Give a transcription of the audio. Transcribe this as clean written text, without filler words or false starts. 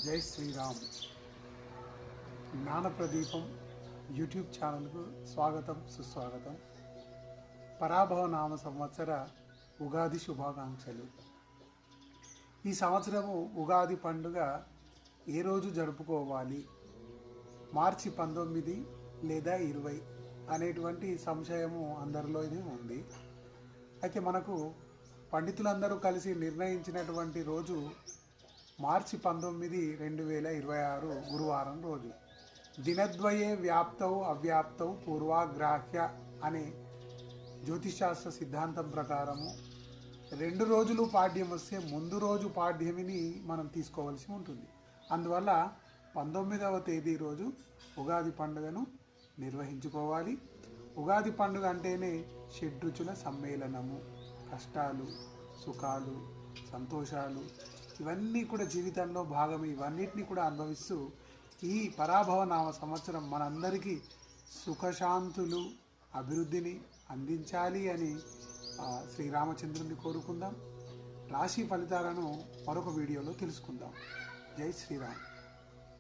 జై శ్రీరామ్. జ్ఞానప్రదీపం యూట్యూబ్ ఛానల్కు స్వాగతం, సుస్వాగతం. పరాభవ నామ సంవత్సర ఉగాది శుభాకాంక్షలు. ఈ సంవత్సరము ఉగాది పండుగ ఏ రోజు జరుపుకోవాలి, మార్చి 19 లేదా 20 అనేటువంటి సంశయము అందరిలోనే ఉంది. అయితే మనకు పండితులందరూ కలిసి నిర్ణయించినటువంటి రోజు మార్చి 19, 2026 గురువారం రోజు. దినద్వయే వ్యాప్తౌ అవ్యాప్తౌ పూర్వాగ్రాహ్య అనే జ్యోతిశాస్త్ర సిద్ధాంతం ప్రకారము 2 రోజులు పాడ్యం వస్తే ముందు రోజు పాడ్యమిని మనం తీసుకోవాల్సి ఉంటుంది. అందువల్ల 19వ తేదీ రోజు ఉగాది పండుగను నిర్వహించుకోవాలి. ఉగాది పండుగ అంటేనే షడ్రుచుల సమ్మేళనము. కష్టాలు, సుఖాలు, సంతోషాలు ఇవన్నీ కూడా జీవితంలో భాగం. ఇవన్నిటిని కూడా అనుభవిస్తూ ఈ పరాభవ నామ సంవత్సరం మనందరికీ సుఖశాంతులు, అభివృద్ధిని అందించాలి అని శ్రీరామచంద్రుని కోరుకుందాం. రాశి ఫలితాలను మరొక వీడియోలో తెలుసుకుందాం. జై శ్రీరామ్.